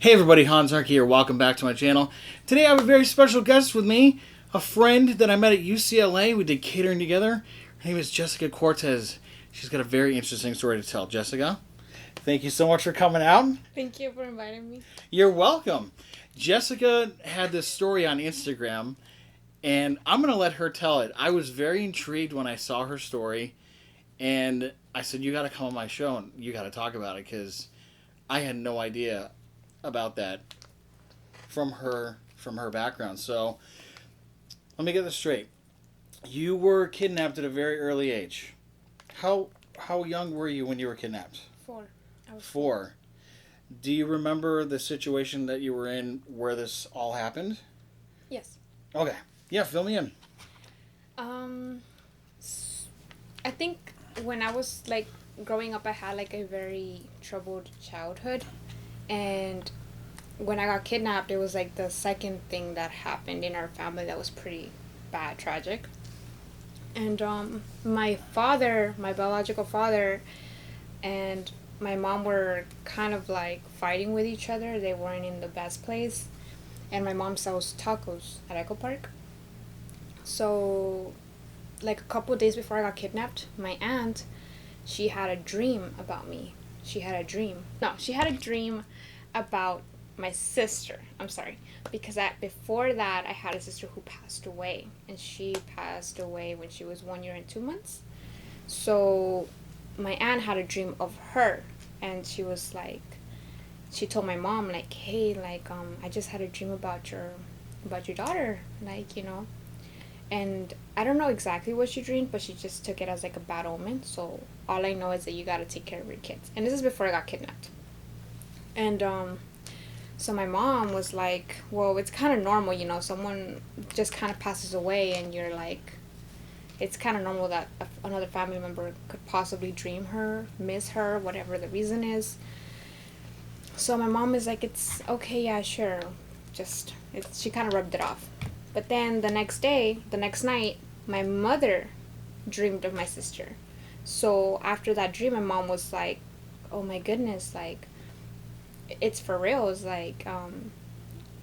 Hey everybody, Hans Ark here. Welcome back to my channel. Today I have a very special guest with me, a friend that I met at UCLA. We did catering together. Her name is Jessica Cortez. She's got a very interesting story to tell. Jessica, thank you so much for coming out. Thank you for inviting me. You're welcome. Jessica had this story on Instagram, and I'm going to let her tell it. I was very intrigued when I saw her story, and I said, you got to come on my show and you got to talk about it, because I had no idea about that from her background. So let me get this straight. You were kidnapped at a very early age. How young were you when you were kidnapped? 4. I was 4. Do you remember the situation that you were in where this all happened? Yes. Okay. Yeah, fill me in. I think when I was growing up, I had a very troubled childhood, and when I got kidnapped, it was the second thing that happened in our family that was pretty bad, tragic. And my father, my biological father, and my mom were kind of fighting with each other. They weren't in the best place. And my mom sells tacos at Echo Park. So, a couple of days before I got kidnapped, my aunt, she had a dream about me. She had a dream about my sister. I'm sorry. Because before that, I had a sister who passed away. And she passed away when she was 1 year and 2 months. So my aunt had a dream of her. And she was she told my mom, hey, I just had a dream about your daughter. And I don't know exactly what she dreamed, but she just took it as a bad omen. So all I know is that you got to take care of your kids. And this is before I got kidnapped. And so my mom was well, it's kind of normal, someone just kind of passes away and you're it's kind of normal that another family member could possibly dream her, miss her, whatever the reason is. So my mom is it's okay, yeah, sure. She kind of rubbed it off. But then the next night, my mother dreamed of my sister. So after that dream, my mom was oh my goodness, it's for real. It's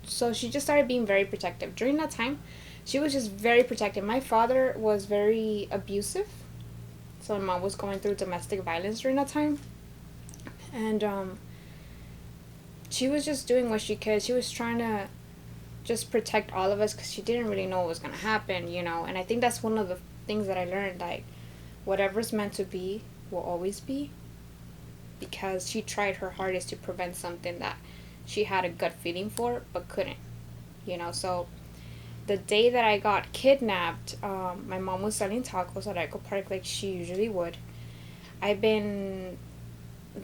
so she just started being very protective. During that time, she was just very protective. My father was very abusive. So my mom was going through domestic violence during that time. And she was just doing what she could. She was trying to just protect all of us because she didn't really know what was going to happen, And I think that's one of the things that I learned, whatever's meant to be will always be, because she tried her hardest to prevent something that she had a gut feeling for but couldn't, So the day that I got kidnapped, my mom was selling tacos at Echo Park like she usually would.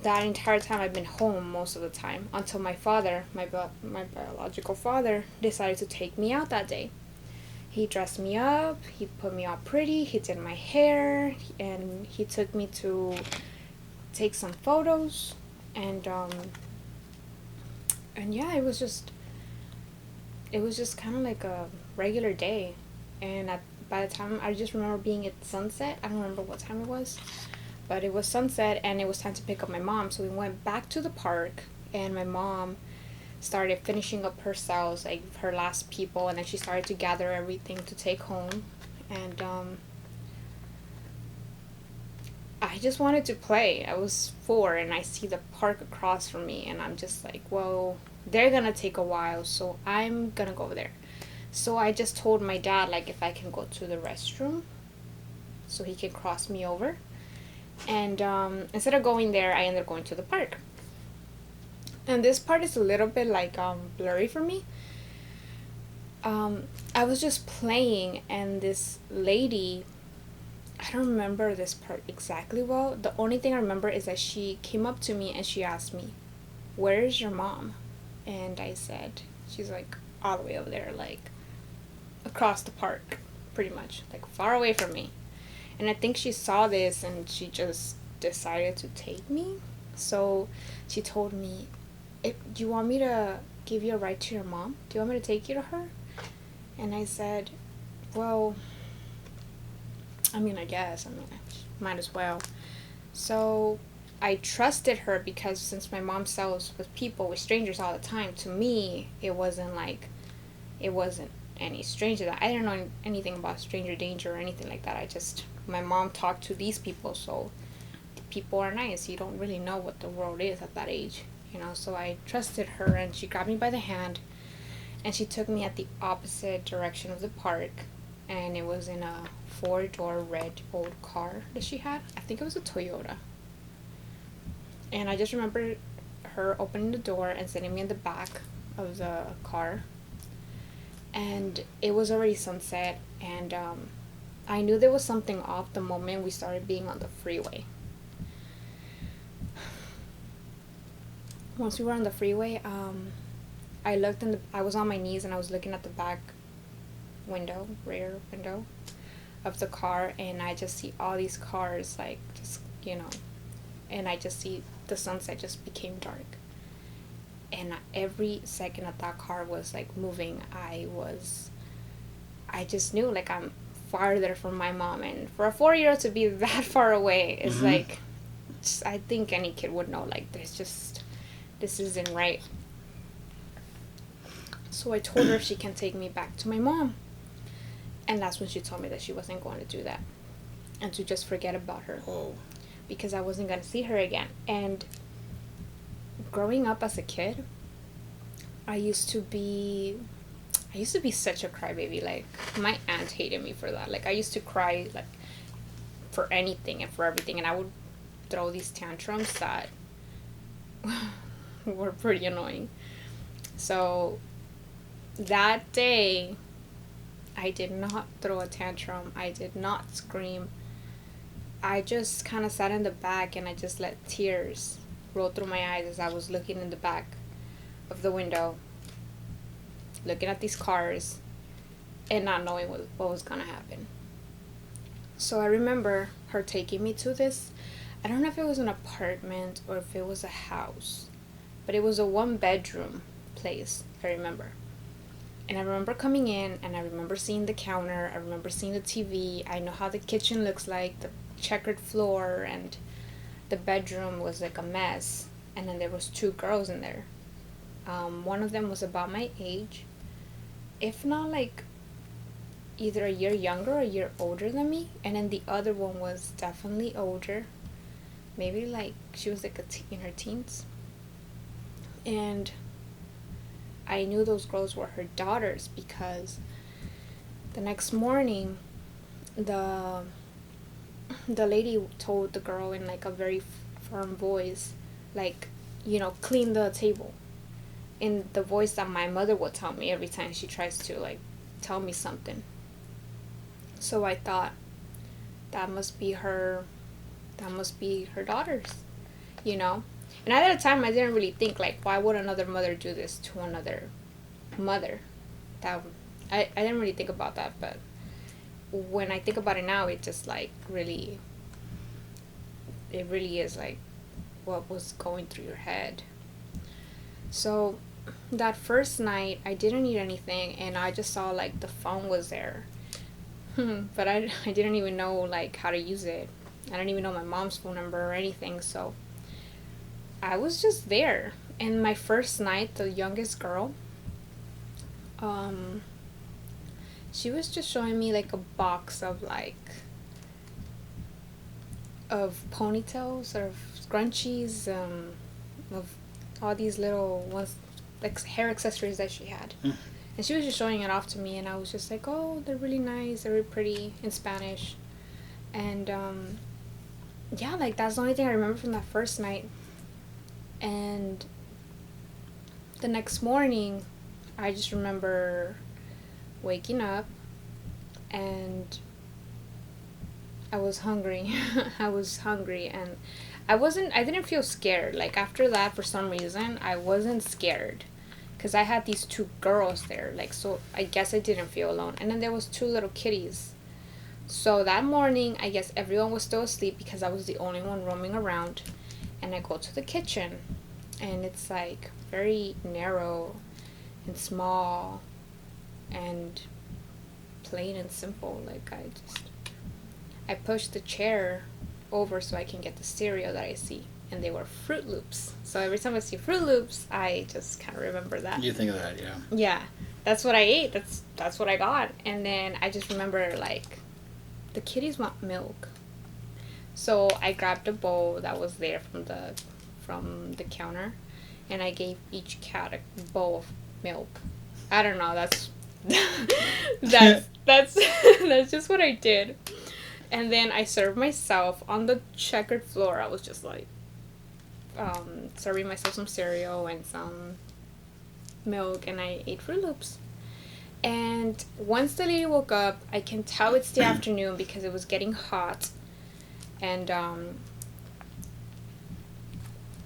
That entire time I've been home most of the time until my father, my biological father, decided to take me out that day. He dressed me up, he put me all pretty, he did my hair, and he took me to take some photos, and yeah, it was just kind of like a regular day. And by the time, I just remember being at sunset. I don't remember what time it was, but it was sunset and it was time to pick up my mom. So we went back to the park, and my mom started finishing up her cells, her last people, and then she started to gather everything to take home. And I just wanted to play. I was 4 and I see the park across from me, and I'm just well, they're gonna take a while, so I'm gonna go over there. So I just told my dad if I can go to the restroom so he can cross me over. And instead of going there, I ended up going to the park. And this part is a little bit blurry for me. I was just playing, and this lady, I don't remember this part exactly well. The only thing I remember is that she came up to me and she asked me, "Where is your mom?" And I said, she's all the way over there, across the park, pretty much, far away from me. And I think she saw this and she just decided to take me. So she told me, do you want me to give you a ride to your mom? Do you want me to take you to her? And I said, well, I guess. I might as well. So I trusted her because since my mom sells with people, with strangers all the time, to me, it wasn't any stranger. That I didn't know anything about stranger danger or anything like that. My mom talked to these people, so people are nice. You don't really know what the world is at that age, so I trusted her, and she grabbed me by the hand, and she took me at the opposite direction of the park, and it was in a 4-door red old car that she had. I think it was a Toyota. And I just remember her opening the door and sitting me in the back of the car, and it was already sunset, and I knew there was something off the moment we started being on the freeway. Once we were on the freeway, I was on my knees and I was looking at the back rear window of the car, and I just see all these cars, like, just, and I just see the sunset just became dark. And every second that car was, like, moving, I just knew, like, I'm farther from my mom, and for a 4-year-old to be that far away is, like, I think any kid would know, like, this isn't right. So I told her if she can take me back to my mom. And that's when she told me that she wasn't going to do that, and to just forget about her. Whoa. Because I wasn't going to see her again. And growing up as a kid, I used to be such a crybaby. Like, my aunt hated me for that. Like, I used to cry, like, for anything and for everything, and I would throw these tantrums that were pretty annoying. So that day, I did not throw a tantrum. I did not scream. I just kind of sat in the back, and I just let tears roll through my eyes as I was looking in the back of the window, looking at these cars, and not knowing what was going to happen. So I remember her taking me to this, I don't know if it was an apartment or if it was a house, but it was a 1-bedroom place, I remember. And I remember coming in, and I remember seeing the counter, I remember seeing the TV, I know how the kitchen looks like, the checkered floor, and the bedroom was like a mess. And then there was 2 girls in there. One of them was about my age, if not like either a year younger or a year older than me, and then the other one was definitely older, maybe like she was like in her teens. And I knew those girls were her daughters because the next morning the lady told the girl in like a very firm voice, like, clean the table, in the voice that my mother would tell me every time she tries to, like, tell me something. So I thought that must be her daughters, And at the time, I didn't really think, like, why would another mother do this to another mother? I didn't really think about that, but when I think about it now, it just, like, really is, like, what was going through your head. So that first night, I didn't eat anything, and I just saw, like, the phone was there. But I didn't even know, like, how to use it. I didn't even know my mom's phone number or anything, so I was just there. And my first night, the youngest girl, she was just showing me, like, a box of, like, of ponytails or scrunchies, of all these little ones, like, hair accessories that she had. And she was just showing it off to me, and I was just like, oh, they're really nice, they're really pretty, in Spanish. And yeah, like, that's the only thing I remember from that first night. And the next morning, I just remember waking up, and I was hungry. I was hungry, and I didn't feel scared. Like, after that, for some reason, I wasn't scared, because I had these 2 girls there, like, so I guess I didn't feel alone. And then there was 2 little kitties. So that morning, I guess everyone was still asleep because I was the only one roaming around. And I go to the kitchen, and it's, like, very narrow and small and plain and simple. Like, I push the chair over so I can get the cereal that I see. and they were Fruit Loops. So every time I see Fruit Loops, I just kind of remember that. You think of that, yeah. Yeah, that's what I ate. That's what I got. And then I just remember, like, the kitties want milk. So I grabbed a bowl that was there from the counter, and I gave each cat a bowl of milk. I don't know. That's that's just what I did. And then I served myself on the checkered floor. I was just like, serving myself some cereal and some milk, and I ate Fruit Loops. And once the lady woke up, I can tell it's the afternoon because it was getting hot. And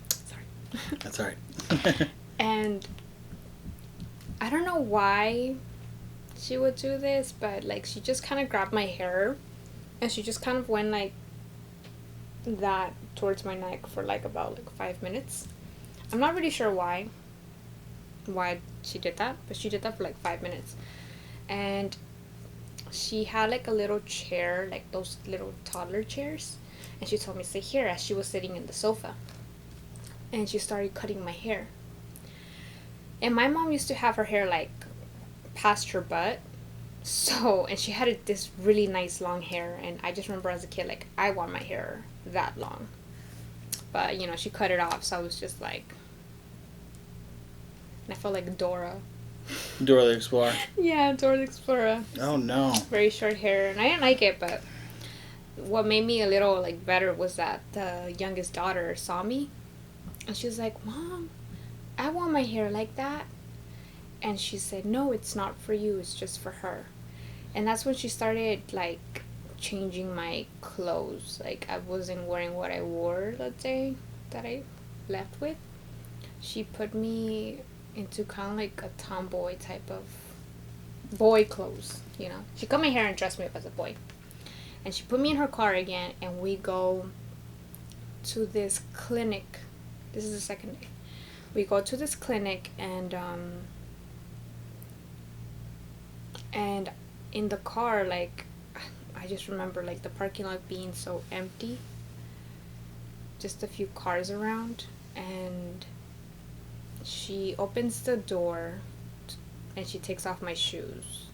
sorry. That's all right. And I don't know why she would do this, but like she just kind of grabbed my hair, and she just kind of went like that towards my neck for like about like 5 minutes. I'm not really sure why she did that, but she did that for like 5 minutes. And she had like a little chair, like those little toddler chairs, and she told me to sit here as she was sitting in the sofa. And she started cutting my hair. And my mom used to have her hair like past her butt. So, and she had this really nice long hair, and I just remember as a kid, like, I want my hair that long. But, you know, she cut it off, so I was just like, and I felt like Dora. Dora the Explorer. Yeah, Dora the Explorer. Oh, no. Very short hair, and I didn't like it, but what made me a little, like, better was that the youngest daughter saw me, and she was like, Mom, I want my hair like that. And she said, no, it's not for you, it's just for her. And that's when she started, like, changing my clothes. Like, I wasn't wearing what I wore that day that I left with. She put me into kind of like a tomboy type of boy clothes, you know. She cut my hair and dressed me up as a boy. And she put me in her car again, and we go to this clinic. This is the second day. We go to this clinic, and in the car, like, I just remember, like, the parking lot being so empty. Just a few cars around. And she opens the door, and she takes off my shoes.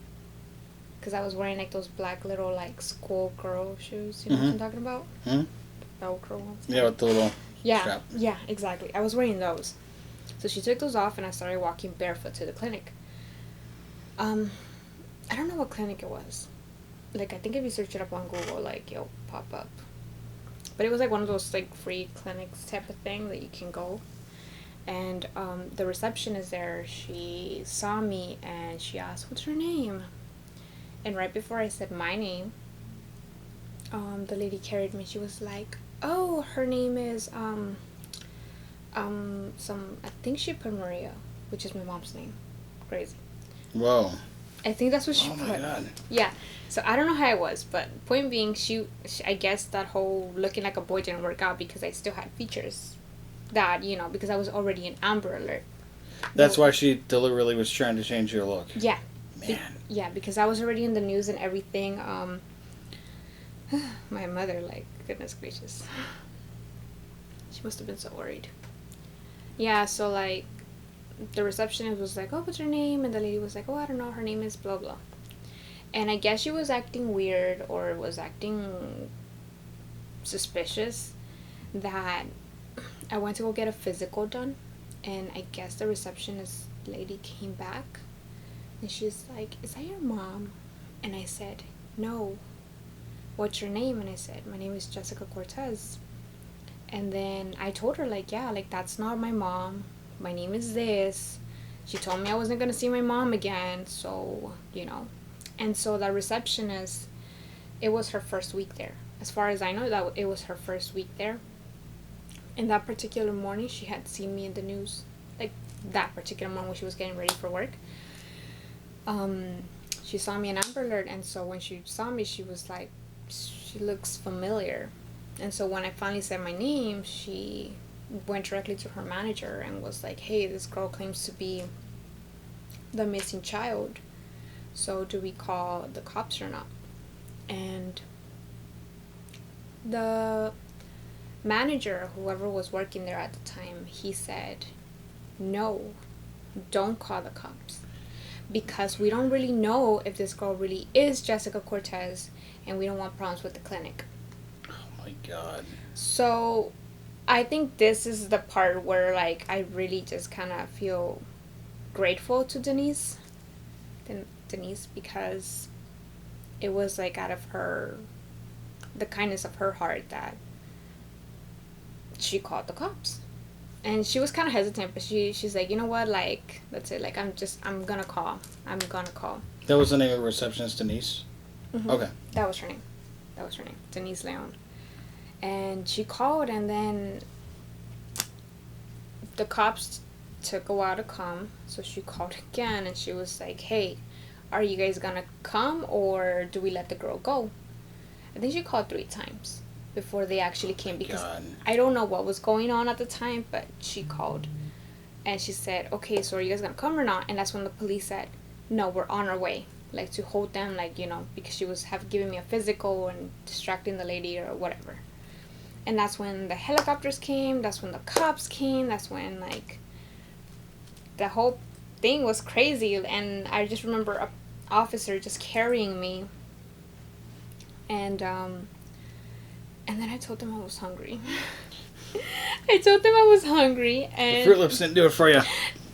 Because I was wearing, like, those black little, like, schoolgirl shoes. You know what I'm talking about? Mm-hmm. Velcro ones. Yeah, with the little strap. Yeah, exactly. I was wearing those. So she took those off, and I started walking barefoot to the clinic. I don't know what clinic it was. Like, I think if you search it up on Google, like, it'll pop up. But it was, like, one of those, like, free clinics type of thing that you can go. And the receptionist there, she saw me, and she asked, what's her name? And right before I said my name, the lady carried me. She was like, oh, her name is, I think she put Maria, which is my mom's name. Crazy. Whoa. I think that's what she put. Oh my God. Yeah. So I don't know how it was, but point being, she I guess that whole looking like a boy didn't work out because I still had features that, you know, because I was already an Amber Alert. That's why she deliberately was trying to change your look. Yeah. Man. Yeah, because I was already in the news and everything. My mother, like, goodness gracious. She must have been so worried. Yeah, so, like, the receptionist was like, oh, what's her name? And the lady was like, oh, I don't know, her name is blah, blah. And I guess she was acting weird or was acting suspicious that I went to go get a physical done. And I guess the receptionist lady came back. And she's like, is that your mom? And I said, no. What's your name? And I said, my name is Jessica Cortez. And then I told her, like, yeah, like, that's not my mom. My name is this. She told me I wasn't going to see my mom again. So, you know. And so the receptionist, it was her first week there. As far as I know, that it was her first week there. And that particular morning, she had seen me in the news. Like, that particular morning when she was getting ready for work. She saw me in Amber Alert. And so when she saw me, she was like, she looks familiar. And so when I finally said my name, she went directly to her manager and was like, hey, this girl claims to be the missing child. So do we call the cops or not? And the manager, whoever was working there at the time, he said, no, don't call the cops. Because we don't really know if this girl really is Jessica Cortez, and we don't want problems with the clinic. Oh my God. So I think this is the part where, like, I really just kind of feel grateful to Denise, because it was, like, out of the kindness of her heart that she called the cops. And she was kind of hesitant, but she's like, you know what, like, that's it, like, I'm gonna call. That was the name of the receptionist, Denise? Mm-hmm. Okay. That was her name, Denise Leon. And she called, and then the cops took a while to come, so she called again, and she was like, hey, are you guys gonna come, or do we let the girl go? I think she called 3 times before they actually came, because God. I don't know what was going on at the time, but she called, and she said, okay, so are you guys gonna come or not? And that's when the police said, no, we're on our way, like, to hold them, like, you know, because she was giving me a physical and distracting the lady or whatever. And that's when the helicopters came, that's when the cops came, that's when, like, the whole thing was crazy. And I just remember an officer just carrying me, and then I told them I was hungry. And The Fruit Loops didn't do it for you.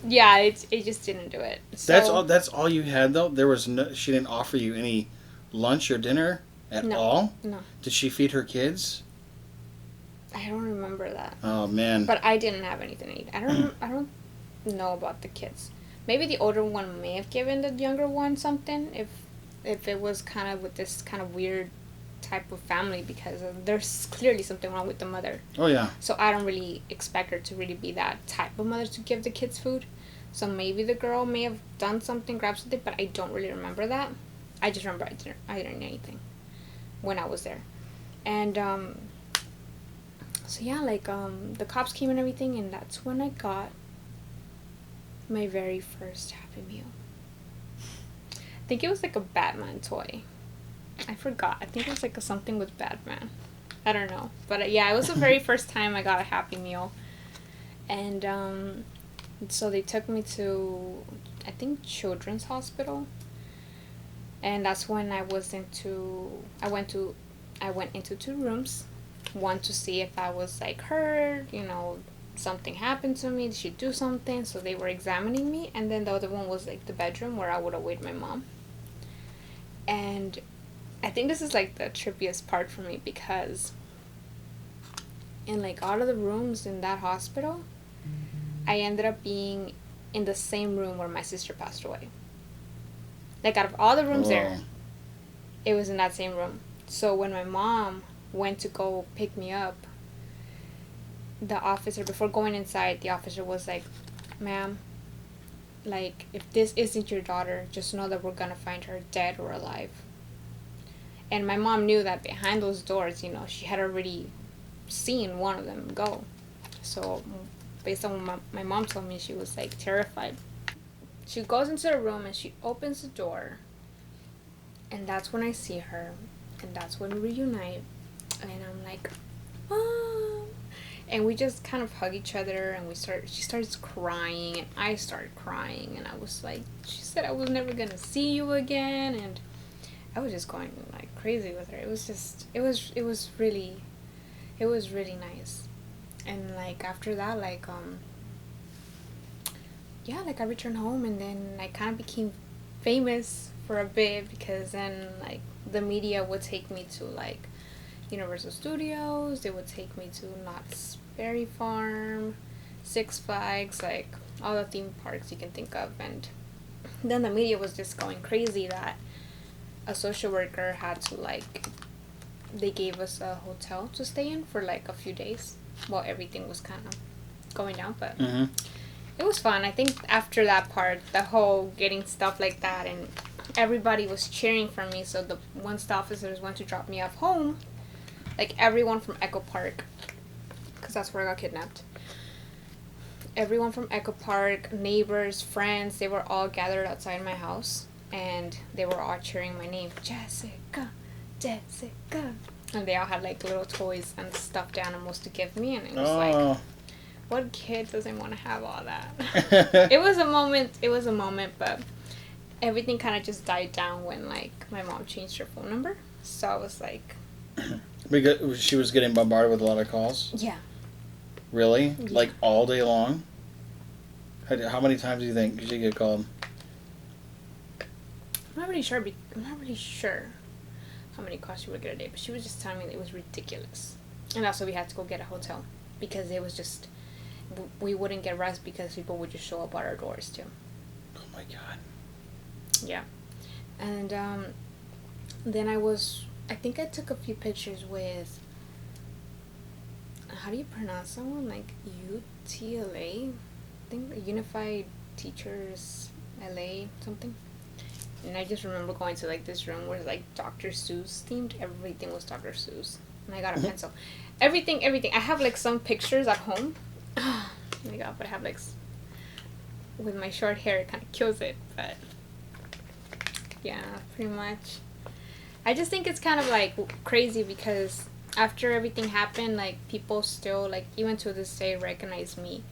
yeah, it just didn't do it. So, That's all you had, though? She didn't offer you any lunch or dinner at all? No. Did she feed her kids? I don't remember that. Oh, man. But I didn't have anything to eat. I don't know about the kids. Maybe the older one may have given the younger one something, if it was kind of with this kind of weird type of family, because there's clearly something wrong with the mother. Oh, yeah. So I don't really expect her to really be that type of mother to give the kids food. So maybe the girl may have done something, grabbed something, but I don't really remember that. I just remember I didn't eat anything when I was there. And so yeah, like, the cops came and everything, and that's when I got my very first Happy Meal. I think it was like a Batman toy. I forgot. I think it was like something with Batman. I don't know. But yeah, it was the very first time I got a Happy Meal. And so they took me to, I think, Children's Hospital. And that's when I went into 2 rooms. One to see if I was, like, hurt, you know, something happened to me, did she do something? So they were examining me. And then the other one was, like, the bedroom where I would await my mom. And I think this is, like, the trippiest part for me, because in, like, all of the rooms in that hospital, I ended up being in the same room where my sister passed away. Like, out of all the rooms there, it was in that same room. So when my mom went to go pick me up, the officer, before going inside, the officer was like, ma'am, like, if this isn't your daughter, just know that we're gonna find her dead or alive. And my mom knew that behind those doors, you know, she had already seen one of them go. So based on what my mom told me, she was, like, terrified. She goes into the room and she opens the door, and that's when I see her, and that's when we reunite. And I'm like, Mom. And we just kind of hug each other, and she starts crying, and I started crying, and I was like, she said I was never gonna see you again, and I was just going, like, crazy with her. It was really nice. And, like, after that, like, yeah, like, I returned home, and then I kind of became famous for a bit, because then, like, the media would take me to, like, Universal Studios, they would take me to Knott's Berry Farm, Six Flags, like, all the theme parks you can think of. And then the media was just going crazy that a social worker had to, like, they gave us a hotel to stay in for, like, a few days while everything was kind of going down. But it was fun. I think after that part, the whole getting stuff like that, and everybody was cheering for me. So once the officers went to drop me off home, like, everyone from Echo Park, because that's where I got kidnapped, everyone from Echo Park, neighbors, friends, they were all gathered outside my house, and they were all cheering my name, Jessica, Jessica. And they all had like little toys and stuffed animals to give me, and it was like, what kid doesn't want to have all that? It was a moment, but everything kind of just died down when like my mom changed her phone number. So I was like, because she was getting bombarded with a lot of calls. yeah. Really? Yeah. Like all day long? How many times do you think she get called? I'm not really sure how many calls she would get a day, but she was just telling me that it was ridiculous. And also we had to go get a hotel because it was just, we wouldn't get rest because people would just show up at our doors too. Oh my God. Yeah. And then I think I took a few pictures with, how do you pronounce that one? Like UTLA? I think Unified Teachers LA something. And I just remember going to like this room where like Dr. Seuss themed. Everything was Dr. Seuss. And I got a pencil. Everything. I have like some pictures at home. Oh my God, but I have like, with my short hair, it kind of kills it. But yeah, pretty much. I just think it's kind of like crazy because after everything happened, like people still like even to this day recognize me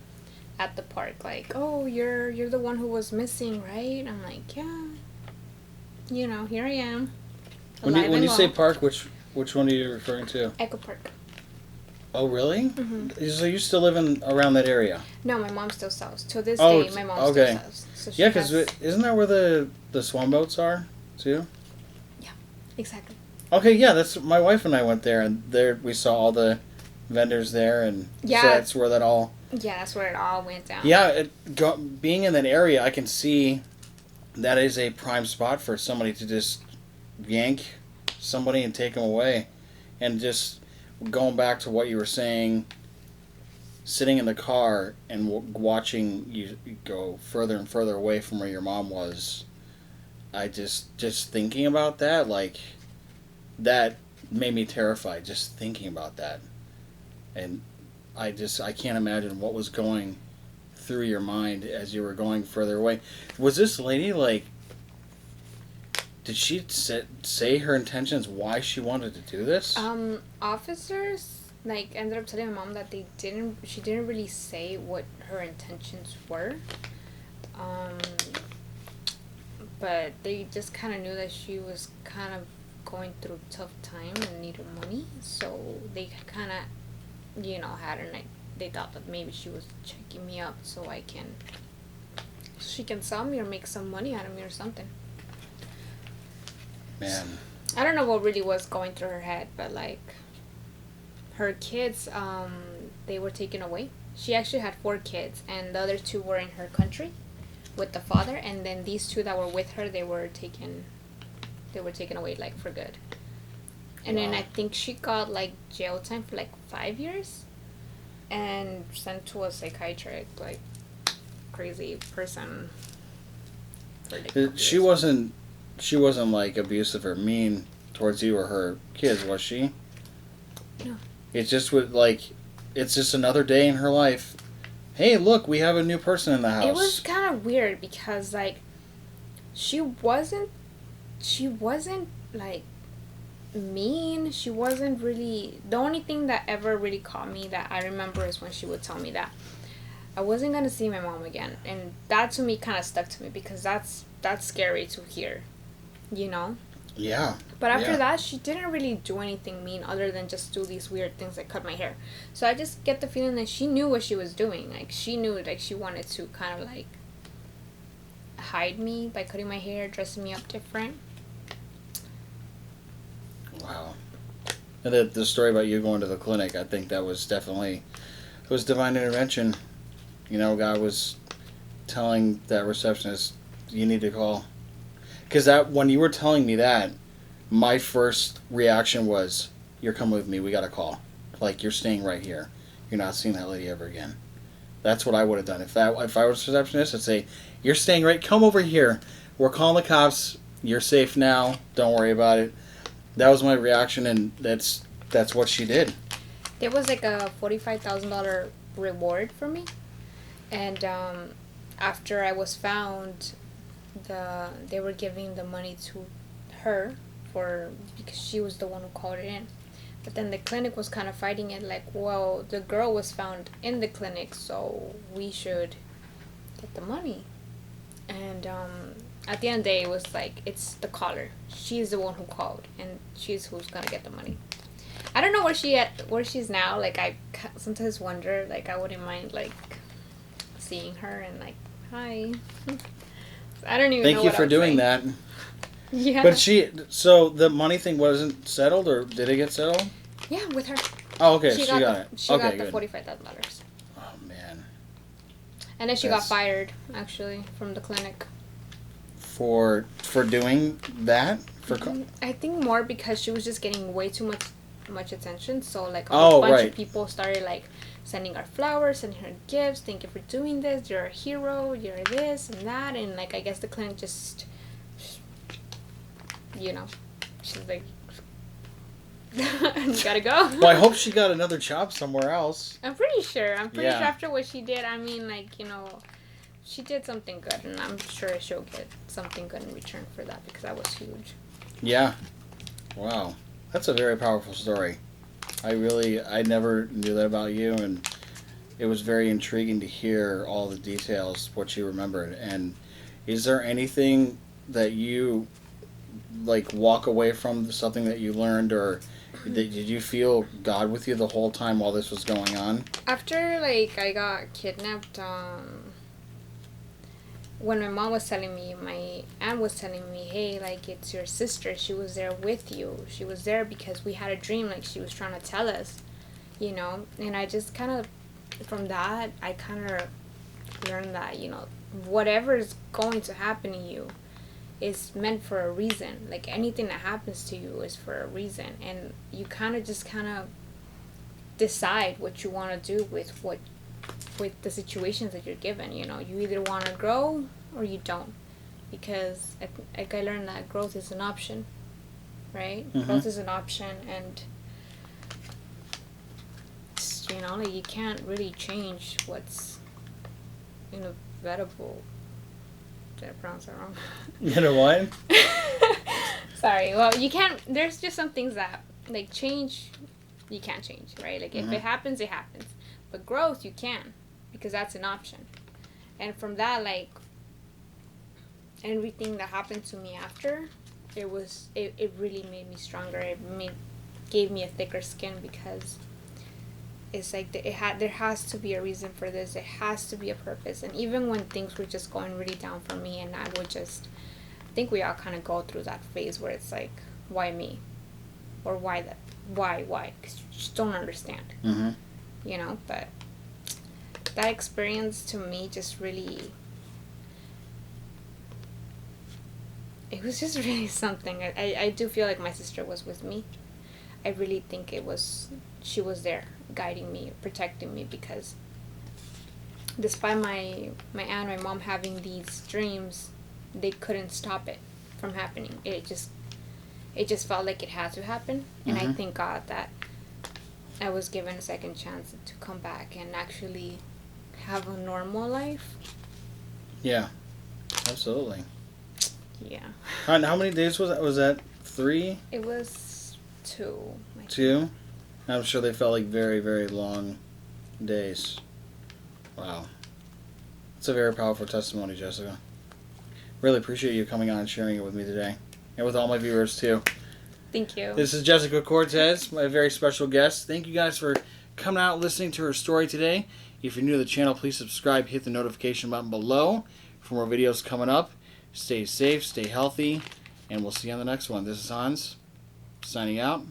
at the park. Like, oh, you're the one who was missing, right? I'm like, yeah. You know, here I am. When you say park, which one are you referring to? Echo Park. Oh, really? Mm-hmm. So you still living around that area? No, my mom still sells. To this day, my mom still sells. So yeah, because isn't that where the swan boats are, too? Yeah, exactly. Okay, yeah, that's my wife and I went there, and there we saw all the vendors there, and yeah, so that's where that all. Yeah, that's where it all went down. Yeah, being in that area, I can see that is a prime spot for somebody to just yank somebody and take them away, and just going back to what you were saying, sitting in the car and watching you go further and further away from where your mom was. I just thinking about that, like, that made me terrified just thinking about that. And I can't imagine what was going through your mind as you were going further away. Was this lady, like, did she say her intentions, why she wanted to do this? Officers like ended up telling my mom that she didn't really say what her intentions were. But they just kind of knew that she was kind of going through a tough time and needed money, so they kind of, had her, like, they thought that maybe she was checking me up so she can sell me or make some money out of me or something. Man. I don't know what really was going through her head, but like her kids, they were taken away. She actually had 4 kids, and the other 2 were in her country with the father, and then these 2 that were with her, they were taken away, like, for good. And then I think she got like jail time for like 5 years and sent to a psychiatric, like, crazy person for like She wasn't like abusive or mean towards you or her kids, was she? No. It's just it's just another day in her life. Hey, look, we have a new person in the house. It was kind of weird because, like, she wasn't like mean. She wasn't really, the only thing that ever really caught me that I remember is when she would tell me that I wasn't gonna see my mom again, and that to me kind of stuck to me because that's scary to hear, Yeah. But after that, she didn't really do anything mean other than just do these weird things like cut my hair. So I just get the feeling that she knew what she was doing. Like, she knew, like, she wanted to kind of, like, hide me by cutting my hair, dressing me up different. Wow. And the story about you going to the clinic, I think that was definitely, it was divine intervention. God was telling that receptionist, you need to call. Because when you were telling me that, my first reaction was, you're coming with me, we got to call. Like, you're staying right here. You're not seeing that lady ever again. That's what I would have done. If I was a receptionist, I'd say, you're staying right, come over here. We're calling the cops. You're safe now. Don't worry about it. That was my reaction, and that's what she did. There was like a $45,000 reward for me. And after I was found, they were giving the money to her because she was the one who called it in. But then the clinic was kind of fighting it, like, well, the girl was found in the clinic, so we should get the money. And at the end of the day, it was like, it's the caller. She's the one who called, and she's who's gonna get the money. I don't know where she's now. Like, I sometimes wonder, like, I wouldn't mind, like, seeing her and, like, hi. I don't even know. Thank you for doing that. Yeah. But so the money thing wasn't settled, or did it get settled? Yeah, with her. Oh, okay, she got it. She got the $45,000. Oh, man. And then she got fired, actually, from the clinic. For doing that? I think more because she was just getting way too much attention. So, like, a whole bunch of people started, like, sending her flowers, sending her gifts. Thank you for doing this. You're a hero. You're this and that. And, like, I guess the clinic just, you know, she's like, you gotta go. Well, I hope she got another job somewhere else. I'm pretty sure after what she did, I mean, like, you know, she did something good, and I'm sure she'll get something good in return for that, because that was huge. Yeah. Wow. That's a very powerful story. I never knew that about you, and it was very intriguing to hear all the details, what you remembered. And is there anything that you, like, walk away from, something that you learned, or did you feel God with you the whole time while this was going on? After, like, I got kidnapped, when my mom was telling me, my aunt was telling me, hey, like, it's your sister. She was there with you. She was there because we had a dream, like, she was trying to tell us, you know. And I just kind of, from that, I kind of learned that, you know, whatever is going to happen to you is meant for a reason. Like, anything that happens to you is for a reason, and you kind of decide what you want to do with the situations that you're given. You know, you either want to grow or you don't, because I learned that growth is an option, right? Mm-hmm. Growth is an option, and you know, like, you can't really change what's inevitable. Did I pronounce that wrong? You know what? Sorry. Well, you can't. There's just some things that, like, change, you can't change, right? Like, if it happens, it happens. But growth, you can, because that's an option. And from that, like, everything that happened to me after, it really made me stronger. It gave me a thicker skin, because it's like there has to be a reason for this. There has to be a purpose. And even when things were just going really down for me, and I think we all kind of go through that phase where it's like, why me? Or why that? Why? Because you just don't understand. Mm-hmm. You know, but that experience to me just really, it was just really something. I do feel like my sister was with me. I really think she was there guiding me, protecting me, because despite my aunt and my mom having these dreams, they couldn't stop it from happening. It just felt like it had to happen. And I thank God that I was given a second chance to come back and actually have a normal life. Yeah, absolutely. Yeah. And how many days was that? Was that 3? It was 2. 2? I'm sure they felt like very, very long days. Wow. It's a very powerful testimony, Jessica. Really appreciate you coming on and sharing it with me today. And with all my viewers, too. Thank you. This is Jessica Cortez, my very special guest. Thank you guys for coming out and listening to her story today. If you're new to the channel, please subscribe. Hit the notification button below for more videos coming up. Stay safe, stay healthy, and we'll see you on the next one. This is Hans, signing out.